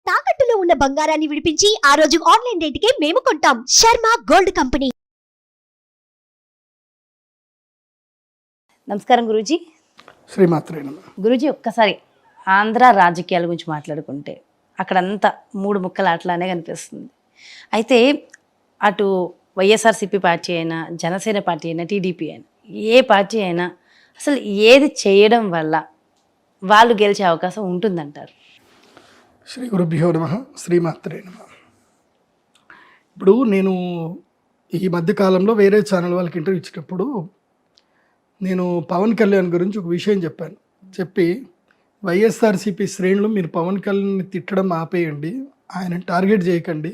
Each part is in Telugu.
తాకట్టులో ఉన్న బంగారాన్ని విడిపించి ఆ రోజు ఆన్లైన్ రేటుకే మేము కొంటాం. Sharma gold company. నమస్కారం గురూజీ. శ్రీమాత్రే నమః. గురూజీ, ఒక్కసారి ఆంధ్ర రాజకీయాల గురించి మాట్లాడుకుంటే అక్కడంతా మూడు ముక్కల ఆటలానే కనిపిస్తుంది. అయితే అటు వైఎస్ఆర్సీపీ పార్టీ అయినా, జనసేన పార్టీ అయినా, టీడీపీ అయినా, ఏ పార్టీ అయినా అసలు ఏది చేయడం వల్ల వాళ్ళు గెలిచే అవకాశం ఉంటుందంటారు? శ్రీ గురుభ్యో నమః. శ్రీమాత్రే నమః. ఇప్పుడు నేను ఈ మధ్యకాలంలో వేరే ఛానల్ వాళ్ళకి ఇంటర్వ్యూ ఇచ్చినప్పుడు నేను పవన్ కళ్యాణ్ గురించి ఒక విషయం చెప్పి వైఎస్ఆర్సీపీ శ్రేణులు మీరు పవన్ కళ్యాణ్ని తిట్టడం ఆపేయండి, ఆయన టార్గెట్ చేయకండి.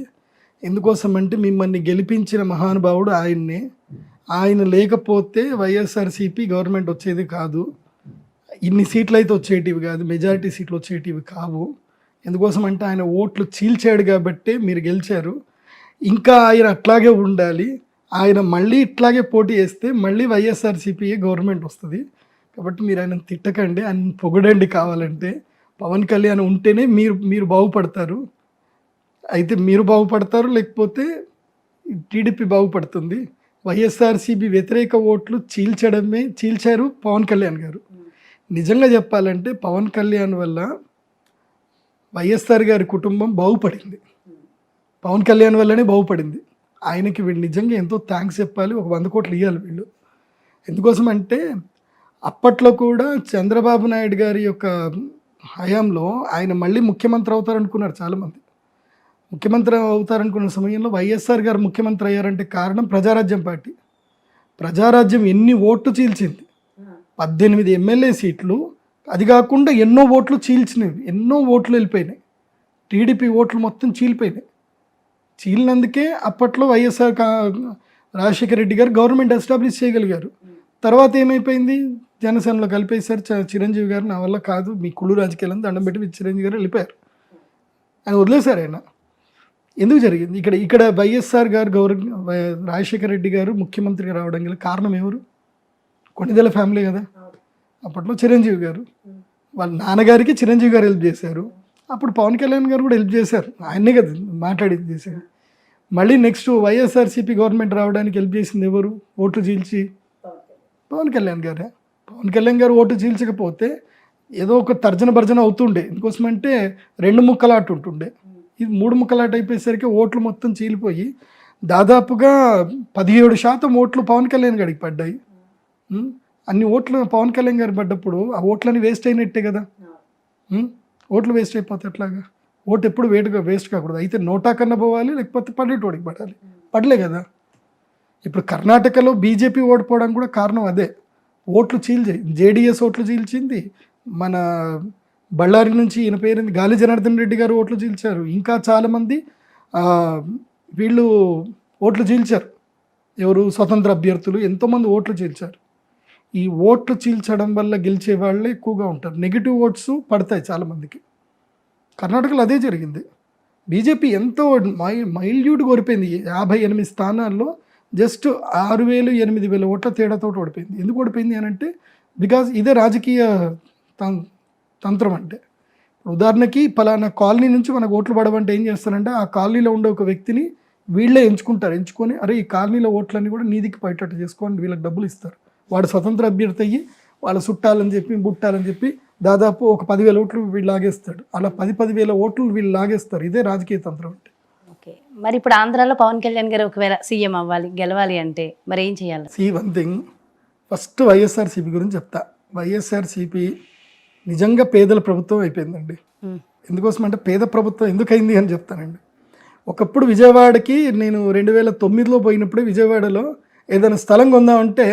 ఎందుకోసం అంటే మిమ్మల్ని గెలిపించిన మహానుభావుడు ఆయన లేకపోతే వైఎస్ఆర్సీపీ గవర్నమెంట్ వచ్చేది కాదు, ఇన్ని సీట్లు అయితే వచ్చేటివి కాదు, మెజారిటీ సీట్లు వచ్చేటివి కావు. ఎందుకోసం అంటే ఆయన ఓట్లు చీల్చాడు కాబట్టి మీరు గెలిచారు. ఇంకా ఆయన అట్లాగే ఉండాలి, ఆయన మళ్ళీ ఇట్లాగే పోటీ చేస్తే మళ్ళీ వైఎస్ఆర్సీపీఏ గవర్నమెంట్ వస్తుంది. కాబట్టి మీరు ఆయన తిట్టకండి, ఆయన పొగడండి. కావాలంటే పవన్ కళ్యాణ్ ఉంటేనే మీరు బాగుపడతారు. అయితే మీరు బాగుపడతారు, లేకపోతే టీడీపీ బాగుపడుతుంది. వైఎస్ఆర్సీపీ వ్యతిరేక ఓట్లు చీల్చారు పవన్ కళ్యాణ్ గారు. నిజంగా చెప్పాలంటే పవన్ కళ్యాణ్ వల్ల వైఎస్ఆర్ గారి కుటుంబం బాగుపడింది, పవన్ కళ్యాణ్ వల్లనే బాగుపడింది. ఆయనకి వీళ్ళు నిజంగా ఎంతో థ్యాంక్స్ చెప్పాలి, ఒక 100 కోట్లు ఇవ్వాలి వీళ్ళు. ఎందుకోసం అంటే అప్పట్లో కూడా చంద్రబాబు నాయుడు గారి యొక్క హయాంలో ఆయన మళ్ళీ ముఖ్యమంత్రి అవుతారనుకున్నారు చాలామంది. ముఖ్యమంత్రి అవుతారనుకున్న సమయంలో వైఎస్ఆర్ గారు ముఖ్యమంత్రి అయ్యారంటే కారణం ప్రజారాజ్యం పార్టీ. ప్రజారాజ్యం ఎన్ని ఓట్లు చీల్చింది, 18 ఎమ్మెల్యే సీట్లు, అది కాకుండా ఎన్నో ఓట్లు చీల్చినవి, ఎన్నో ఓట్లు వెళ్ళిపోయినాయి. టీడీపీ ఓట్లు మొత్తం చీలినందుకే అప్పట్లో వైఎస్ఆర్ రాజశేఖర రెడ్డి గారు గవర్నమెంట్ ఎస్టాబ్లిష్ చేయగలిగారు. తర్వాత ఏమైపోయింది, జనసేనలో కలిపేశారు చిరంజీవి గారు. నా వల్ల కాదు, మీ కుళ్ళు రాజకీయాలను దండం పెట్టి చిరంజీవి గారు వెళ్ళిపోయారు, ఆయన వదిలేశారు. ఆయన ఎందుకు జరిగింది? ఇక్కడ వైఎస్ఆర్ గారు రాజశేఖర రెడ్డి గారు ముఖ్యమంత్రిగా రావడం గల కారణం ఎవరు? కొణిదెల ఫ్యామిలీ కదా. అప్పట్లో చిరంజీవి గారు, వాళ్ళ నాన్నగారికి చిరంజీవి గారు హెల్ప్ చేశారు. అప్పుడు పవన్ కళ్యాణ్ గారు కూడా హెల్ప్ చేశారు, ఆయనే కదా మాట్లాడేది చేశారు. మళ్ళీ నెక్స్ట్ వైఎస్ఆర్సీపీ గవర్నమెంట్ రావడానికి హెల్ప్ చేసింది ఎవరు? ఓట్లు చీల్చి పవన్ కళ్యాణ్ గారే. పవన్ కళ్యాణ్ గారు ఓటు చీల్చకపోతే ఏదో ఒక తర్జన అవుతుండే. ఎందుకోసమంటే 2 ముక్కలాట ఉంటుండే. ఇది 3 ముక్కలాట అయిపోయేసరికి ఓట్లు మొత్తం చీలిపోయి దాదాపుగా 17% ఓట్లు పవన్ కళ్యాణ్ గారికి పడ్డాయి. అన్ని ఓట్లు పవన్ కళ్యాణ్ గారు పడ్డప్పుడు ఆ ఓట్లని వేస్ట్ అయినట్టే కదా. ఓట్లు వేస్ట్ అయిపోతే ఎట్లాగా? ఓటు ఎప్పుడు వేస్ట్ కాకూడదు. అయితే నోటా కన్నా పోవాలి, లేకపోతే పల్లెటూడికి పడాలి. పడలే కదా. ఇప్పుడు కర్ణాటకలో బీజేపీ ఓడిపోవడానికి కూడా కారణం అదే, ఓట్లు చీల్చాయి. జేడీఎస్ ఓట్లు చీల్చింది. మన బళ్ళారి నుంచి ఈయన పేరుంది గాలి జనార్దన్ రెడ్డి గారు ఓట్లు చీల్చారు. ఇంకా చాలామంది వీళ్ళు ఓట్లు చీల్చారు. ఎవరు? స్వతంత్ర అభ్యర్థులు ఎంతోమంది ఓట్లు చీల్చారు. ఈ ఓట్లు చీల్చడం వల్ల గెలిచే వాళ్ళే ఎక్కువగా ఉంటారు. నెగిటివ్ ఓట్స్ పడతాయి చాలామందికి. కర్ణాటకలో అదే జరిగింది. బీజేపీ ఎంతో మైల్యూట్గా ఓడిపోయింది. 58 స్థానాల్లో జస్ట్ 6,000 8,000 ఓట్ల తేడాతో ఓడిపోయింది. ఎందుకు ఓడిపోయింది అని అంటే బికాజ్ ఇదే రాజకీయ తంత్రం. అంటే ఉదాహరణకి పలానా కాలనీ నుంచి మనకు ఓట్లు పడవంటే ఏం చేస్తారంటే ఆ కాలనీలో ఉండే ఒక వ్యక్తిని వీళ్ళే ఎంచుకొని అరే ఈ కాలనీలో ఓట్లన్నీ కూడా నీదికి పైటట్టు చేసుకొని వీళ్ళకి డబ్బులు ఇస్తారు. వాడు స్వతంత్ర అభ్యర్థి అయ్యి వాళ్ళ చుట్టాలని చెప్పి బుట్టాలని చెప్పి దాదాపు ఒక 10,000 ఓట్లు వీళ్ళు లాగేస్తాడు. అలా 10,000 ఓట్లు వీళ్ళు లాగేస్తారు. ఇదే రాజకీయ తంత్రం అంటే. ఓకే, మరి ఇప్పుడు ఆంధ్రాలో పవన్ కళ్యాణ్ గారు ఒకవేళ సీఎం అవ్వాలి, గెలవాలి అంటే మరి ఏం చేయాలి? వన్ థింగ్, ఫస్ట్ వైఎస్ఆర్సీపీ గురించి చెప్తా. వైఎస్ఆర్సీపీ నిజంగా పేదల ప్రభుత్వం అయిపోయిందండి. ఎందుకోసం అంటే పేద ప్రభుత్వం ఎందుకైంది అని చెప్తానండి. ఒకప్పుడు విజయవాడకి నేను 2009లో పోయినప్పుడే విజయవాడలో ఏదైనా స్థలం కొందామంటే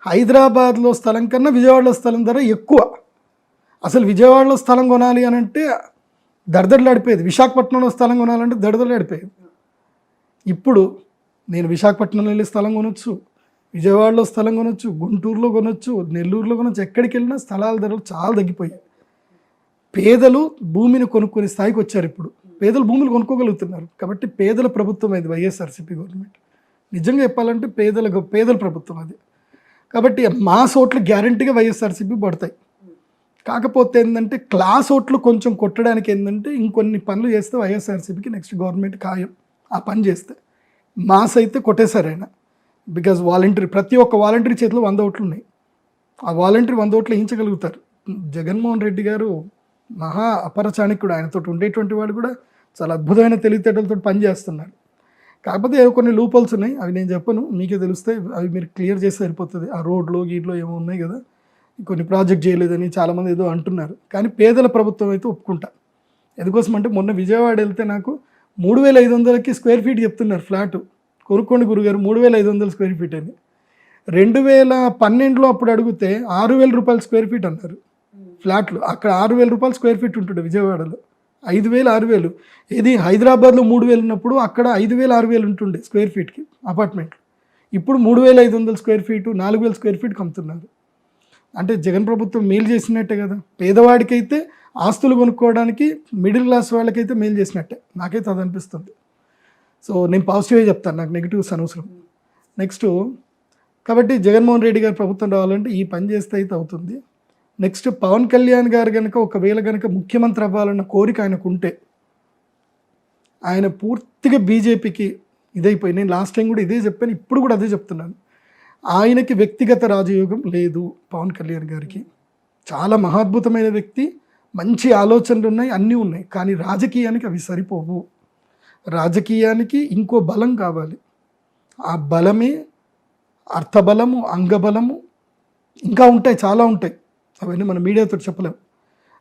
హైదరాబాద్లో స్థలం కన్నా విజయవాడలో స్థలం ధర ఎక్కువ. అసలు విజయవాడలో స్థలం కొనాలి అని అంటే దడదడలాడిపోయేది. విశాఖపట్నంలో స్థలం కొనాలంటే దడదడలాడిపోయేది. ఇప్పుడు నేను విశాఖపట్నంలో వెళ్ళి స్థలం కొనొచ్చు, విజయవాడలో స్థలం కొనొచ్చు, గుంటూరులో కొనొచ్చు, నెల్లూరులో కొనొచ్చు. ఎక్కడికి వెళ్ళినా స్థలాల ధరలు చాలా తగ్గిపోయాయి. పేదలు భూమిని కొనుక్కునే స్థాయికి వచ్చారు. ఇప్పుడు పేదలు భూములు కొనుక్కోగలుగుతున్నారు. కాబట్టి పేదల ప్రభుత్వం అది వైఎస్ఆర్సీపీ గవర్నమెంట్. నిజంగా చెప్పాలంటే పేదల ప్రభుత్వం అది. కాబట్టి మాస్ ఓట్లు గ్యారంటీగా వైఎస్ఆర్సీపీ పడతాయి. కాకపోతే ఏంటంటే క్లాస్ ఓట్లు కొంచెం కొట్టడానికి ఏంటంటే ఇంకొన్ని పనులు చేస్తే వైఎస్ఆర్సీపీకి నెక్స్ట్ గవర్నమెంట్ ఖాయం. ఆ పని చేస్తే మాస్ అయితే కొట్టేశారు ఆయన. బికాజ్ వాలంటరీ, ప్రతి ఒక్క వాలంటరీ చేతిలో 100 ఓట్లు ఉన్నాయి. ఆ వాలంటరీ 100 ఓట్లు వేయించగలుగుతారు. జగన్మోహన్ రెడ్డి గారు మహా అపర చాణక్యుడు. ఆయనతో ఉండేటువంటి వాడు కూడా చాలా అద్భుతమైన తెలివితేటలతో పనిచేస్తున్నారు. కాకపోతే ఏవో కొన్ని లూపోల్స్ ఉన్నాయి, అవి నేను చెప్పను, మీకే తెలుస్తాయి. అవి మీరు క్లియర్ చేస్తే సరిపోతుంది. ఆ రోడ్లో గీడ్లో ఏమో ఉన్నాయి కదా, కొన్ని ప్రాజెక్ట్ చేయలేదని చాలామంది ఏదో అంటున్నారు. కానీ పేదల ప్రభుత్వం అయితే ఒప్పుకుంటా. ఎందుకోసం అంటే మొన్న విజయవాడ వెళ్తే నాకు 3,500కి స్క్వేర్ ఫీట్ చెప్తున్నారు ఫ్లాటు. కొనుక్కోండి గురుగారు 3,500 స్క్వేర్ ఫీట్ అని. 2012లో అప్పుడు అడిగితే 6,000 రూపాయలు స్క్వేర్ ఫీట్ అన్నారు ఫ్లాట్లు. అక్కడ 6,000 రూపాయలు స్క్వేర్ ఫీట్ ఉంటుండే విజయవాడలో. 5,000 6,000. ఇది హైదరాబాద్లో 3,000 ఉన్నప్పుడు అక్కడ 5,000 6,000 ఉంటుండే స్క్వేర్ ఫీట్కి అపార్ట్మెంట్లు. ఇప్పుడు 3,500 స్క్వేర్ ఫీటు 4,000 స్క్వేర్ ఫీట్కి అమ్ముతున్నారు. అంటే జగన్ ప్రభుత్వం మేలు చేసినట్టే కదా. పేదవాడికైతే ఆస్తులు కొనుక్కోవడానికి, మిడిల్ క్లాస్ వాళ్ళకైతే మేలు చేసినట్టే, నాకైతే అది అనిపిస్తుంది. సో నేను పాజిటివ్గా చెప్తాను, నాకు నెగిటివ్స్ అనవసరం. నెక్స్ట్, కాబట్టి జగన్మోహన్ రెడ్డి గారి ప్రభుత్వం రావాలంటే ఈ పని చేస్తే అయితే అవుతుంది. నెక్స్ట్, పవన్ కళ్యాణ్ గారు కనుక ఒకవేళ కనుక ముఖ్యమంత్రి అవ్వాలన్న కోరిక ఆయనకు ఉంటే, ఆయన పూర్తిగా బీజేపీకి ఇదైపోయి, నేను లాస్ట్ టైం కూడా ఇదే చెప్పాను, ఇప్పుడు కూడా అదే చెప్తున్నాను. ఆయనకి వ్యక్తిగత రాజయోగం లేదు. పవన్ కళ్యాణ్ గారికి చాలా మహాద్భుతమైన వ్యక్తి, మంచి ఆలోచనలు ఉన్నాయి, అన్నీ ఉన్నాయి. కానీ రాజకీయానికి అవి సరిపోవు. రాజకీయానికి ఇంకో బలం కావాలి. ఆ బలమే అర్థబలము, అంగబలము, ఇంకా ఉంటాయి, చాలా ఉంటాయి. అవన్నీ మన మీడియాతో చెప్పలేము.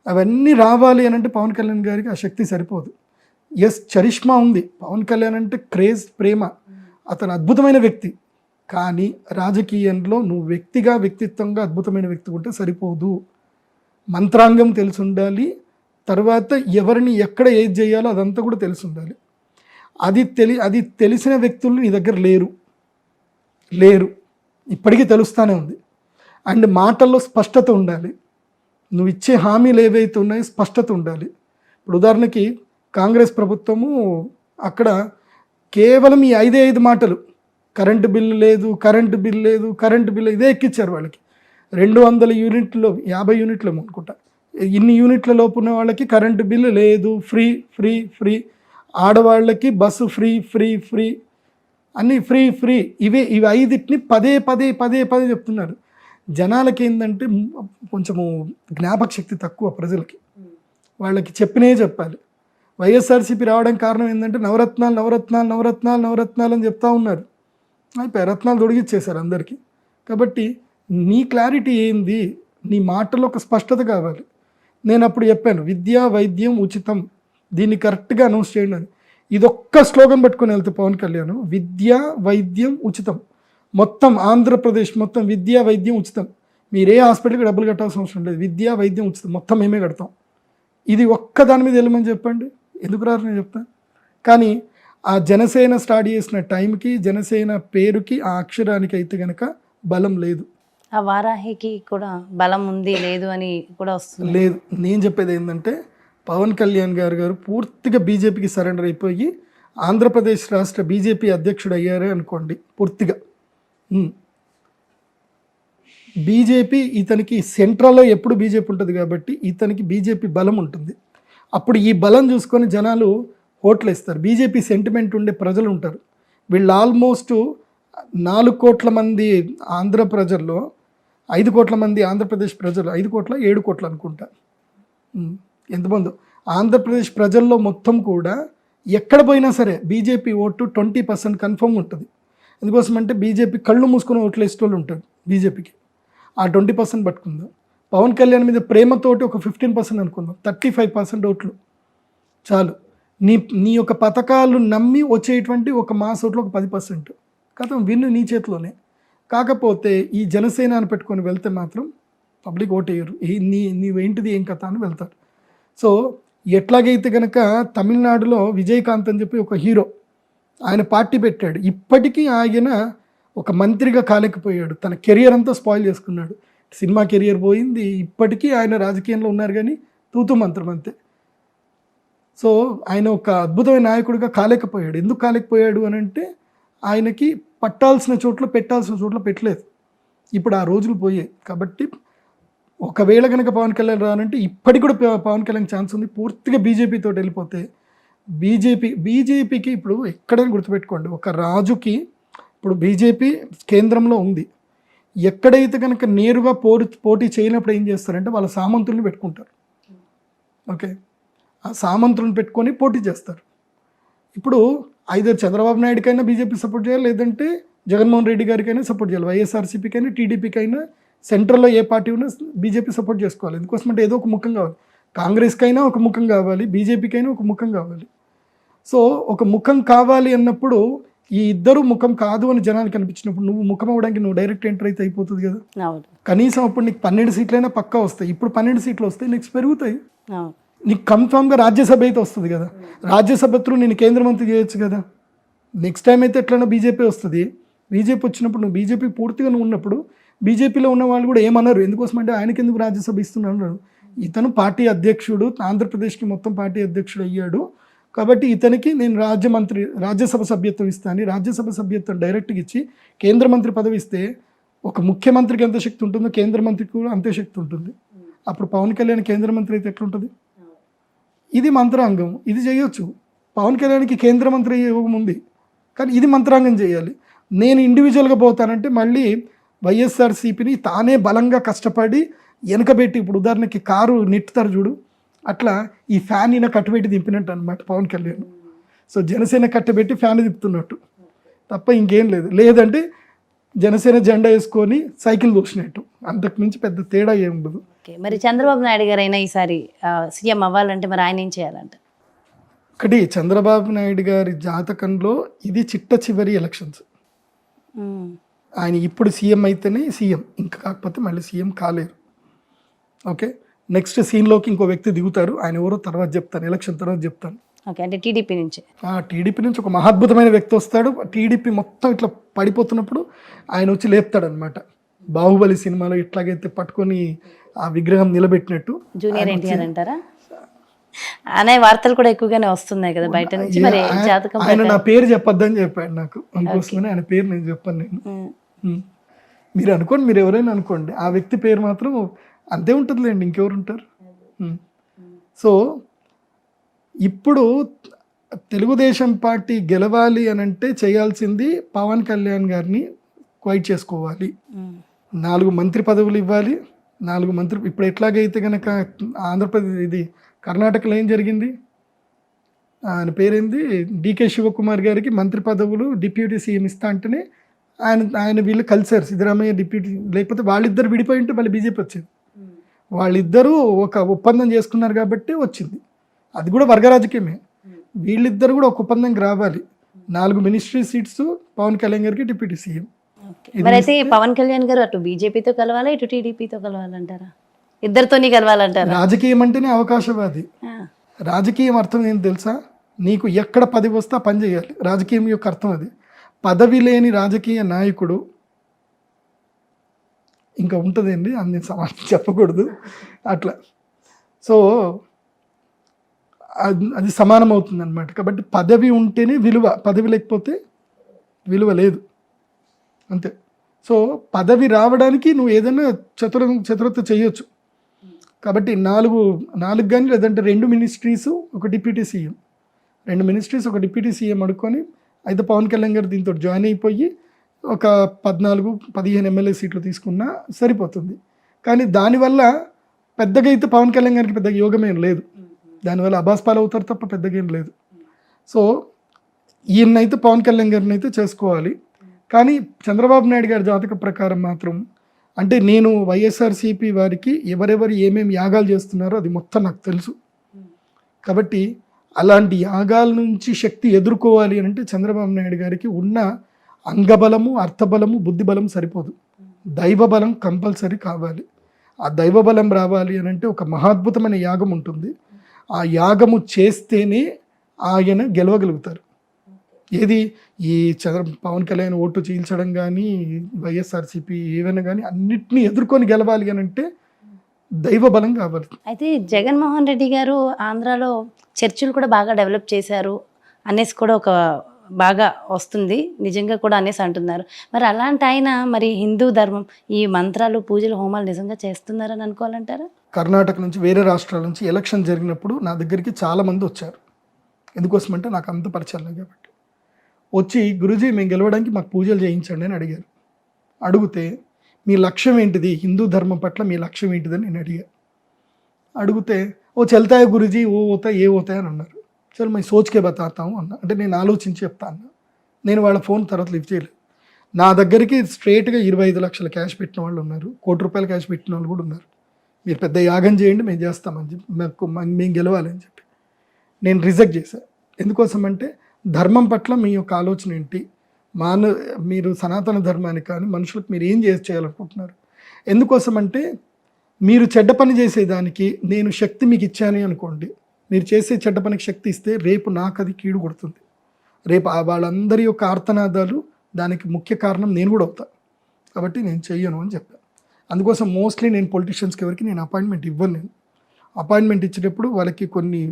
అవన్నీ రావాలి అని అంటే పవన్ కళ్యాణ్ గారికి ఆ శక్తి సరిపోదు. ఎస్, చరిష్మా ఉంది. పవన్ కళ్యాణ్ అంటే క్రేజ్, ప్రేమ, అతను అద్భుతమైన వ్యక్తి. కానీ రాజకీయంలో నువ్వు వ్యక్తిత్వంగా అద్భుతమైన వ్యక్తి ఉంటే సరిపోదు. మంత్రాంగం తెలిసి ఉండాలి. తర్వాత ఎవరిని ఎక్కడ ఏది చేయాలో అదంతా కూడా తెలిసి ఉండాలి. అది తెలిసిన వ్యక్తులు నీ దగ్గర లేరు. ఇప్పటికీ తెలుస్తూనే ఉంది. అండ్ మాటల్లో స్పష్టత ఉండాలి. నువ్వు ఇచ్చే హామీలు ఏవైతే ఉన్నాయో స్పష్టత ఉండాలి. ఇప్పుడు ఉదాహరణకి కాంగ్రెస్ ప్రభుత్వము అక్కడ కేవలం ఈ 5 మాటలు, కరెంటు బిల్లు లేదు, ఇదే ఎక్కిచ్చారు వాళ్ళకి. 200 యూనిట్లు 50 యూనిట్లు అనుకుంటా, ఇన్ని యూనిట్ల లోపు ఉన్న వాళ్ళకి కరెంటు బిల్లు లేదు, ఫ్రీ, ఆడవాళ్ళకి బస్సు ఫ్రీ, అన్నీ ఫ్రీ. ఇవి 5 పదే చెప్తున్నారు. జనాలకి ఏంటంటే కొంచెము జ్ఞాపక శక్తి తక్కువ ప్రజలకి. వాళ్ళకి చెప్పాలి. వైఎస్ఆర్సీపీ రావడానికి కారణం ఏంటంటే నవరత్నాలు అని చెప్తా ఉన్నారు. అయిపోయి రత్నాలు తొడిగిచ్చేశారు అందరికీ. కాబట్టి నీ క్లారిటీ ఏంది, నీ మాటలో ఒక స్పష్టత కావాలి. నేను అప్పుడు చెప్పాను, విద్యా వైద్యం ఉచితం, దీన్ని కరెక్ట్గా అనౌన్స్ చేయండి అని. ఇదొక్క స్లోగన్ పెట్టుకొని వెళ్తే పవన్ కళ్యాణ్, విద్యా వైద్యం ఉచితం, మొత్తం ఆంధ్రప్రదేశ్ మొత్తం విద్యా వైద్యం ఉచితం, మీరే హాస్పిటల్కి డబ్బులు కట్టాల్సిన అవసరం లేదు, విద్యా వైద్యం ఉచితం, మొత్తం మేమే కడతాం. ఇది ఒక్క దాని మీద వెళ్ళమని చెప్పండి, ఎందుకు రారు నేను చెప్తాను. కానీ ఆ జనసేన స్టార్ట్ చేసిన టైంకి, జనసేన పేరుకి, ఆ అక్షరానికి అయితే కనుక బలం లేదు. ఆ వారాహికి కూడా బలం ఉంది లేదు అని కూడా వస్తుంది. లేదు, నేను చెప్పేది ఏంటంటే పవన్ కళ్యాణ్ గారు పూర్తిగా బీజేపీకి సరెండర్ అయిపోయి ఆంధ్రప్రదేశ్ రాష్ట్ర బీజేపీ అధ్యక్షుడు అయ్యారే అనుకోండి. పూర్తిగా బీజేపీ ఇతనికి సెంట్రల్లో ఎప్పుడు బీజేపీ ఉంటుంది కాబట్టి ఇతనికి బీజేపీ బలం ఉంటుంది. అప్పుడు ఈ బలం చూసుకొని జనాలు ఓట్లు వేస్తారు. బీజేపీ సెంటిమెంట్ ఉండే ప్రజలు ఉంటారు. వీళ్ళు ఆల్మోస్ట్ 4 కోట్ల మంది ఆంధ్ర ప్రజల్లో 5 కోట్ల మంది ఆంధ్రప్రదేశ్ ప్రజలు, 5 కోట్ల 7 కోట్ల అనుకుంటా, ఎంతమంది ఆంధ్రప్రదేశ్ ప్రజల్లో మొత్తం కూడా ఎక్కడ పోయినా సరే బీజేపీ ఓటు 20% కన్ఫర్మ్ ఉంటుంది. ఎందుకోసం అంటే బీజేపీ కళ్ళు మూసుకొని ఓట్లు వేసేటోళ్ళు ఉంటారు బీజేపీకి. ఆ 20% పట్టుకుందాం. పవన్ కళ్యాణ్ మీద ప్రేమతోటి ఒక 15% అనుకుందాం, 35% ఓట్లు చాలు. నీ యొక్క పథకాలు నమ్మి వచ్చేటువంటి ఒక మాస్ ఓట్లు ఒక 10%. కథం విన్ను నీ చేతిలోనే. కాకపోతే ఈ జనసేన అని పెట్టుకొని వెళ్తే మాత్రం పబ్లిక్ ఓటు వేయరు. నీవేంటిది ఏం కథ అని వెళ్తారు. సో ఎట్లాగైతే కనుక తమిళనాడులో విజయకాంత్ అని చెప్పి ఒక హీరో, ఆయన పార్టీ పెట్టాడు. ఇప్పటికీ ఆయన ఒక మంత్రిగా కాలేకపోయాడు. తన కెరియర్ అంతా స్పాయిల్ చేసుకున్నాడు. సినిమా కెరియర్ పోయింది. ఇప్పటికీ ఆయన రాజకీయంలో ఉన్నారు కానీ తూతు మంత్రం అంతే. సో ఆయన ఒక అద్భుతమైన నాయకుడిగా కాలేకపోయాడు. ఎందుకు కాలేకపోయాడు అని అంటే ఆయనకి పెట్టాల్సిన చోట్ల పెట్టలేదు. ఇప్పుడు ఆ రోజులు పోయాయి. కాబట్టి ఒకవేళ కనుక పవన్ కళ్యాణ్ రానంటే ఇప్పటికి కూడా పవన్ కళ్యాణ్ ఛాన్స్ ఉంది. పూర్తిగా బీజేపీ తోటి వెళ్ళిపోతే బీజేపీకి ఇప్పుడు ఎక్కడైనా గుర్తుపెట్టుకోండి, ఒక రాజుకి ఇప్పుడు బీజేపీ కేంద్రంలో ఉంది, ఎక్కడైతే కనుక నేరుగా పోటీ చేయనప్పుడు ఏం చేస్తారంటే వాళ్ళ సామంతుల్ని పెట్టుకుంటారు. ఓకే, ఆ సామంతులను పెట్టుకొని పోటీ చేస్తారు. ఇప్పుడు ఐదర్ చంద్రబాబు నాయుడుకైనా బీజేపీ సపోర్ట్ చేయాలి, లేదంటే జగన్మోహన్ రెడ్డి గారికైనా సపోర్ట్ చేయాలి, వైఎస్ఆర్సీపీకైనా టీడీపీకైనా సెంట్రల్లో ఏ పార్టీ ఉన్నా బీజేపీ సపోర్ట్ చేసుకోవాలి. ఎందుకోసమంటే ఏదో ఒక ముఖం కావాలి, కాంగ్రెస్కైనా ఒక ముఖం కావాలి, బీజేపీకైనా ఒక ముఖం కావాలి. సో ఒక ముఖం కావాలి అన్నప్పుడు ఈ ఇద్దరు ముఖం కాదు అని జనానికి అనిపించినప్పుడు నువ్వు ముఖం అవ్వడానికి నువ్వు డైరెక్ట్ ఎంటర్ అయితే అయిపోతుంది కదా. కనీసం అప్పుడు నీకు 12 సీట్లైనా పక్కా వస్తాయి. ఇప్పుడు 12 సీట్లు వస్తాయి, నెక్స్ట్ పెరుగుతాయి. నీకు కన్ఫామ్గా రాజ్యసభ అయితే వస్తుంది కదా, రాజ్యసభ త్రూ నేను కేంద్ర మంత్రి చేయొచ్చు కదా. నెక్స్ట్ టైం అయితే ఎట్లన్నా బీజేపీ వస్తుంది. బీజేపీ వచ్చినప్పుడు నువ్వు బీజేపీ పూర్తిగా నువ్వు ఉన్నప్పుడు బీజేపీలో ఉన్న వాళ్ళు కూడా ఏమన్నారు, ఎందుకోసం అంటే ఆయనకి ఎందుకు రాజ్యసభ ఇస్తున్నాడు, ఇతను పార్టీ అధ్యక్షుడు, ఆంధ్రప్రదేశ్కి మొత్తం పార్టీ అధ్యక్షుడు అయ్యాడు కాబట్టి ఇతనికి నేను రాజ్యసభ సభ్యత్వం ఇస్తాను. రాజ్యసభ సభ్యత్వం డైరెక్ట్గా ఇచ్చి కేంద్ర మంత్రి పదవి ఇస్తే ఒక ముఖ్యమంత్రికి ఎంత శక్తి ఉంటుందో కేంద్ర మంత్రికి కూడా అంతే శక్తి ఉంటుంది. అప్పుడు పవన్ కళ్యాణ్ కేంద్ర మంత్రి అయితే ఎట్లుంటుంది? ఇది మంత్రాంగం, ఇది చేయొచ్చు. పవన్ కళ్యాణ్కి కేంద్ర మంత్రి అయ్యే యోగం ఉంది, కానీ ఇది మంత్రాంగం చేయాలి. నేను ఇండివిజువల్గా పోతానంటే మళ్ళీ వైఎస్ఆర్సీపీని తానే బలంగా కష్టపడి వెనకబెట్టి, ఇప్పుడు ఉదాహరణకి కారు నెట్టుతారు చూడు, అట్లా ఈ ఫ్యాన్ ఈయన కట్టబెట్టి దింపినట్టు అనమాట పవన్ కళ్యాణ్. సో జనసేన కట్టబెట్టి ఫ్యాన్ తిప్పుతున్నట్టు తప్ప ఇంకేం లేదు. లేదంటే జనసేన జెండా వేసుకొని సైకిల్ దోసినట్టు, అంతకు మించి పెద్ద తేడా ఏం ఉండదు. మరి చంద్రబాబు నాయుడు గారు అయినా ఈసారి సీఎం అవ్వాలంటే మరి ఆయన ఏం చేయాలంట? ఒకటి, చంద్రబాబు నాయుడు గారి జాతకంలో ఇది చిట్ట చివరి ఎలక్షన్స్. ఆయన ఇప్పుడు సీఎం అయితేనే సీఎం, ఇంకా కాకపోతే మళ్ళీ సీఎం కాలేరు. ఓకే, నెక్స్ట్ సీన్లోకి ఇంకో వ్యక్తి దిగుతారు, ఆయన ఎవరో తర్వాత చెప్తాను, ఎలక్షన్ తర్వాత చెప్తాను. ఓకే, అంటే టీడీపీ నుంచి ఒక మహాద్భుతమైన వ్యక్తి వస్తాడు. టీడీపీ మొత్తం ఇట్లా పడిపోతున్నప్పుడు ఆయన వచ్చి లేపుతాడు అనమాట. బాహుబలి సినిమాలో ఇట్లాగైతే పట్టుకొని ఆ విగ్రహం నిలబెట్టినట్టు. జూనియర్ ఎన్టీఆర్ అంటారా అనే వార్తలు కూడా ఎక్కువగానే వస్తున్నాయి కదా బయట నుంచి. మరి జాతకం ఆయన నా పేరు చెప్పొద్దని చెప్పాడు నాకు, అందుకోసమనే ఆయన పేరు నేను చెప్పాను. నేను మీరు అనుకోండి, మీరు ఎవరైనా అనుకోండి, ఆ వ్యక్తి పేరు మాత్రం అంతే ఉంటుందిలేండి, ఇంకెవరు ఉంటారు. సో ఇప్పుడు తెలుగుదేశం పార్టీ గెలవాలి అని అంటే చేయాల్సింది పవన్ కళ్యాణ్ గారిని క్వైట్ చేసుకోవాలి. 4 మంత్రి పదవులు ఇవ్వాలి. 4 మంత్రి ఇప్పుడు ఎట్లాగైతే కనుక ఆంధ్రప్రదేశ్ ఇది కర్ణాటకలో ఏం జరిగింది, ఆయన పేరేంది, డికే శివకుమార్ గారికి మంత్రి పదవులు డిప్యూటీ సీఎం ఇస్తా అంటేనే ఆయన వీళ్ళు కలిసారు, సిద్ధరామయ్య డిప్యూటీ. లేకపోతే వాళ్ళిద్దరు విడిపోయి ఉంటే మళ్ళీ బీజేపీ వచ్చింది. వాళ్ళిద్దరూ ఒక ఒప్పందం చేసుకున్నారు కాబట్టి వచ్చింది. అది కూడా వర్గ రాజకీయమే. వీళ్ళిద్దరు కూడా ఒక ఒప్పందంకి రావాలి. 4 మినిస్ట్రీ సీట్స్ పవన్ కళ్యాణ్ గారికి డిప్యూటీ సీఎం. మరి అయితే పవన్ కళ్యాణ్ గారు అటు బీజేపీతో కలవాలా, ఇటు టీడీపీతో కలవాలంటారా? ఇద్దరితోని కలవాలంటారా? రాజకీయం అంటేనే అవకాశవాది. రాజకీయం అర్థం ఏంటి తెలుసా? నీకు ఎక్కడ పదవి వస్తే ఆ పని చేయాలి. రాజకీయం యొక్క అర్థం అది. పదవి లేని రాజకీయ నాయకుడు ఇంకా ఉంటుందండి, అన్ని సమానం చెప్పకూడదు అట్లా. సో అది సమానం అవుతుంది అనమాట. కాబట్టి పదవి ఉంటేనే విలువ, పదవి లేకపోతే విలువ లేదు, అంతే. సో పదవి రావడానికి నువ్వు ఏదైనా చతురత చేయొచ్చు. కాబట్టి 4 కానీ లేదంటే 2 మినిస్ట్రీస్ ఒక డిప్యూటీ సీఎం, 2 మినిస్ట్రీస్ ఒక డిప్యూటీ సీఎం అడుక్కొని అయితే పవన్ కళ్యాణ్ గారు దీంతో జాయిన్ అయిపోయి ఒక 14-15 ఎమ్మెల్యే సీట్లు తీసుకున్నా సరిపోతుంది. కానీ దానివల్ల పెద్దగా అయితే పవన్ కళ్యాణ్ గారికి పెద్దగా యోగమేం లేదు, దానివల్ల అబాస్పాలు అవుతారు తప్ప పెద్దగా ఏం లేదు. సో ఈయనైతే పవన్ కళ్యాణ్ గారిని అయితే చేసుకోవాలి. కానీ చంద్రబాబు నాయుడు గారి జాతక ప్రకారం మాత్రం, అంటే నేను వైఎస్ఆర్సీపీ వారికి ఎవరెవరు ఏమేమి యాగాలు చేస్తున్నారో అది మొత్తం నాకు తెలుసు. కాబట్టి అలాంటి యాగాల నుంచి శక్తి ఎదుర్కోవాలి అని అంటే చంద్రబాబు నాయుడు గారికి ఉన్న అంగబలము, అర్థబలము, బుద్ధిబలం సరిపోదు. దైవబలం కంపల్సరీ కావాలి. ఆ దైవబలం రావాలి అని అంటే ఒక మహాద్భుతమైన యాగం ఉంటుంది. ఆ యాగము చేస్తేనే ఆయన గెలవగలుగుతారు. ఏది ఈ పవన్ కళ్యాణ్ ఓటు చీల్చడం కానీ, వైఎస్ఆర్సీపీ ఏవైనా కానీ అన్నిటినీ ఎదుర్కొని గెలవాలి అని అంటే దైవ బలం కావాలి. అయితే జగన్మోహన్ రెడ్డి గారు ఆంధ్రాలో చర్చిలు కూడా బాగా డెవలప్ చేశారు అనేసి కూడా ఒక బాగా వస్తుంది నిజంగా కూడా అనేసి అంటున్నారు. మరి అలాంటి ఆయన మరి హిందూ ధర్మం ఈ మంత్రాలు పూజలు హోమాలు నిజంగా చేస్తున్నారని అనుకోవాలంటారా? కర్ణాటక నుంచి వేరే రాష్ట్రాల నుంచి ఎలక్షన్ జరిగినప్పుడు నా దగ్గరికి చాలామంది వచ్చారు. ఎందుకోసమంటే నాకు అంత పరిచయం లేదు కాబట్టి. వచ్చి గురూజీ మేము గెలవడానికి మాకు పూజలు చేయించండి అని అడిగారు. అడిగితే మీ లక్ష్యం ఏంటిది, హిందూ ధర్మం పట్ల మీ లక్ష్యం ఏంటిదని నేను అడిగాను. అడిగితే ఓ చల్తాయా గురూజీ ఓ అవుతాయి ఏ అవుతాయి అని అన్నారు. చల్ మేము సోచ్కే బతాతాము అన్న. అంటే నేను ఆలోచించి చెప్తా అన్న. నేను వాళ్ళ ఫోన్ తర్వాత లిఫ్ట్ చేయలేదు. నా దగ్గరికి స్ట్రేట్గా 25 లక్షల క్యాష్ పెట్టిన వాళ్ళు ఉన్నారు, ₹1,00,00,000 క్యాష్ పెట్టిన వాళ్ళు కూడా ఉన్నారు. మీరు పెద్ద యాగం చేయండి మేము చేస్తామని చెప్పి మేము గెలవాలని చెప్పి నేను రిజెక్ట్ చేశాను. ఎందుకోసం అంటే ధర్మం పట్ల మీ యొక్క ఆలోచన ఏంటి, మీరు సనాతన ధర్మానికి కానీ మనుషులకు మీరు ఏం చేయాలనుకుంటున్నారు. ఎందుకోసం అంటే మీరు చెడ్డ పని చేసేదానికి నేను శక్తి మీకు ఇచ్చాను అనుకోండి, మీరు చేసే చెడ్డ పనికి శక్తి ఇస్తే రేపు నాకు అది కీడు కొడుతుంది. రేపు వాళ్ళందరి యొక్క ఆర్తనాదాలు దానికి ముఖ్య కారణం నేను కూడా అవుతా. కాబట్టి నేను చెయ్యను అని చెప్పాను. అందుకోసం మోస్ట్లీ నేను పొలిటీషియన్స్కి ఎవరికి నేను అపాయింట్మెంట్ ఇవ్వను. నేను అపాయింట్మెంట్ ఇచ్చేటప్పుడు వాళ్ళకి కొన్ని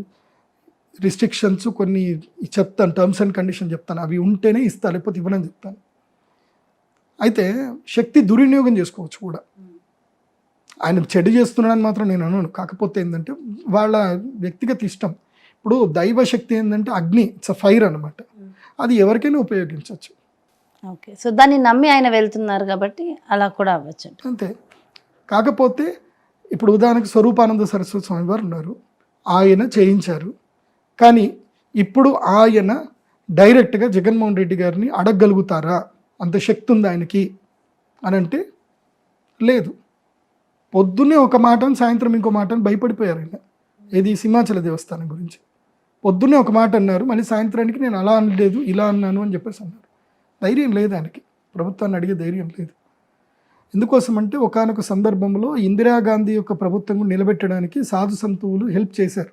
రిస్ట్రిక్షన్స్ కొన్ని చెప్తాను, టర్మ్స్ అండ్ కండిషన్ చెప్తాను. అవి ఉంటేనే ఇస్తా, లేకపోతే ఇవ్వనని చెప్తాను. అయితే శక్తి దుర్వినియోగం చేసుకోవచ్చు కూడా. ఆయన చెడు చేస్తున్నాడని మాత్రం నేను అనను. కాకపోతే ఏంటంటే వాళ్ళ వ్యక్తిగత ఇష్టం. ఇప్పుడు దైవశక్తి ఏంటంటే అగ్ని, ఇట్స్ అ ఫైర్ అనమాట. అది ఎవరికైనా ఉపయోగించవచ్చు. ఓకే, సో దాన్ని నమ్మి ఆయన వెళ్తున్నారు కాబట్టి అలా కూడా అవ్వచ్చు అంతే. కాకపోతే ఇప్పుడు ఉదాహరణకు స్వరూపానంద సరస్వతి స్వామి వారు ఉన్నారు, ఆయన చేయించారు. కానీ ఇప్పుడు ఆయన డైరెక్ట్గా జగన్మోహన్ రెడ్డి గారిని అడగగలుగుతారా, అంత శక్తి ఉంది ఆయనకి అని అంటే లేదు. పొద్దున్నే ఒక మాట సాయంత్రం ఇంకో మాట అని భయపడిపోయారు ఆయన. ఏది సింహాచల దేవస్థానం గురించి పొద్దున్నే ఒక మాట అన్నారు, మళ్ళీ సాయంత్రానికి నేను అలా అనలేదు ఇలా అన్నాను అని చెప్పేసి అన్నారు. ధైర్యం లేదు ఆయనకి, ప్రభుత్వాన్ని అడిగే ధైర్యం లేదు. ఎందుకోసం అంటే ఒకానొక సందర్భంలో ఇందిరాగాంధీ యొక్క ప్రభుత్వం నిలబెట్టడానికి సాధు సంతువులు హెల్ప్ చేశారు.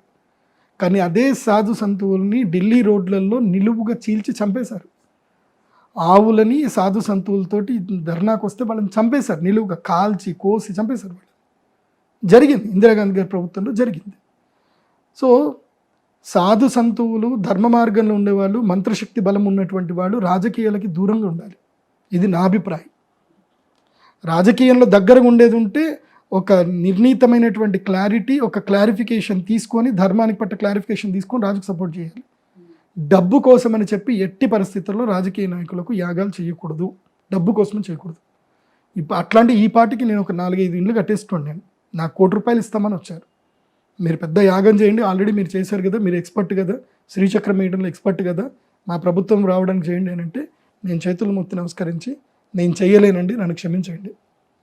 కానీ అదే సాధు సంతువుల్ని ఢిల్లీ రోడ్లలో నిలువుగా చీల్చి చంపేశారు. ఆవులని సాధు సంతువులతోటి ధర్నాకు వస్తే వాళ్ళని చంపేశారు, నిలువుగా కాల్చి కోసి చంపేశారు. వాళ్ళు జరిగింది, ఇందిరాగాంధీ గారి ప్రభుత్వంలో జరిగింది. సో సాధు సంతువులు ధర్మ మార్గంలో ఉండేవాళ్ళు, మంత్రశక్తి బలం ఉన్నటువంటి వాళ్ళు రాజకీయాలకి దూరంగా ఉండాలి. ఇది నా అభిప్రాయం. రాజకీయంలో దగ్గరగా ఉండేది ఉంటే ఒక నిర్ణీతమైనటువంటి క్లారిటీ, ఒక క్లారిఫికేషన్ తీసుకొని ధర్మానికి పట్ల క్లారిఫికేషన్ తీసుకొని రాజుకు సపోర్ట్ చేయాలి. డబ్బు కోసం అని చెప్పి ఎట్టి పరిస్థితుల్లో రాజకీయ నాయకులకు యాగాలు చేయకూడదు, డబ్బు కోసమే చేయకూడదు. ఇప్పుడు అట్లాంటి ఈ పార్టీకి నేను ఒక 4-5 ఇండ్లు కట్టేసుకోండి, నేను నాకు ₹1,00,00,000 ఇస్తామని వచ్చారు. మీరు పెద్ద యాగం చేయండి, ఆల్రెడీ మీరు చేశారు కదా, మీరు ఎక్స్పర్ట్ కదా, శ్రీచక్రం వేయడంలో ఎక్స్పర్ట్ కదా, మా ప్రభుత్వం రావడానికి చేయండి అని అంటే నేను చేతులు మొత్తి నమస్కరించి నేను చేయలేనండి, నన్ను క్షమించండి,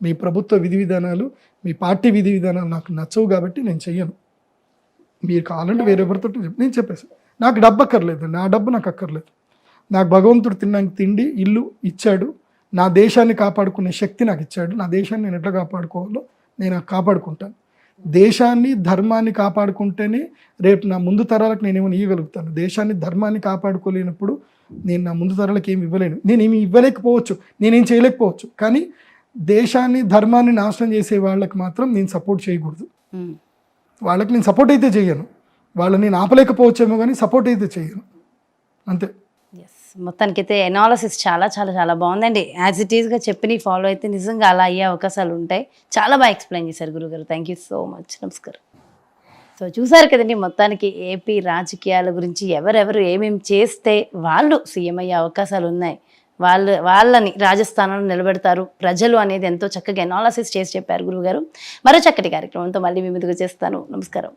మీ ప్రభుత్వ విధి విధానాలు మీ పార్టీ విధి విధానాలు నాకు నచ్చవు కాబట్టి నేను చెయ్యను, మీరు కావాలంటే వేరెవరితో నేను చెప్పేసాను. నాకు డబ్బు అక్కర్లేదండి, నా డబ్బు నాకు అక్కర్లేదు. నాకు భగవంతుడు తినడానికి తిండి ఇల్లు ఇచ్చాడు, నా దేశాన్ని కాపాడుకునే శక్తి నాకు ఇచ్చాడు. నా దేశాన్ని నేను ఎట్లా కాపాడుకోవాలో నేను కాపాడుకుంటాను. దేశాన్ని ధర్మాన్ని కాపాడుకుంటేనే రేపు నా ముందు తరాలకు నేనేమో ఇవ్వగలుగుతాను. దేశాన్ని ధర్మాన్ని కాపాడుకోలేనప్పుడు నేను నా ముందు తరాలకు ఏమి ఇవ్వలేను. నేనేమి ఇవ్వలేకపోవచ్చు, నేనేం చేయలేకపోవచ్చు, కానీ దేశాన్ని ధర్మాన్ని నాశనం చేసే వాళ్ళకి మాత్రం నేను సపోర్ట్ చేయకూడదు. వాళ్ళకి నేను సపోర్ట్ అయితే చేయను, వాళ్ళని నేను ఆపలేకపోవచ్చేమో కానీ సపోర్ట్ అయితే చేయను, అంతే. మొత్తానికైతే ఎనాలిసిస్ చాలా చాలా చాలా బాగుందండి. యాజ్ ఇట్ ఈస్గా చెప్పి ఫాలో అయితే నిజంగా అలా అయ్యే అవకాశాలు ఉంటాయి. చాలా బాగా ఎక్స్ప్లెయిన్ చేశారు గురుగారు, థ్యాంక్ యూ సో మచ్. నమస్కారం. సో చూసారు కదండి, మొత్తానికి ఏపీ రాజకీయాల గురించి ఎవరెవరు ఏమేమి చేస్తే వాళ్ళు సీఎం అయ్యే అవకాశాలు ఉన్నాయి, వాళ్ళని రాజస్థానంలో నిలబెడతారు ప్రజలు అనేది ఎంతో చక్కగా ఎనాలిసిస్ చేసి చెప్పారు గురుగారు. మరో చక్కటి కార్యక్రమంతో మళ్ళీ మీ ముందుకు చేస్తాను. నమస్కారం.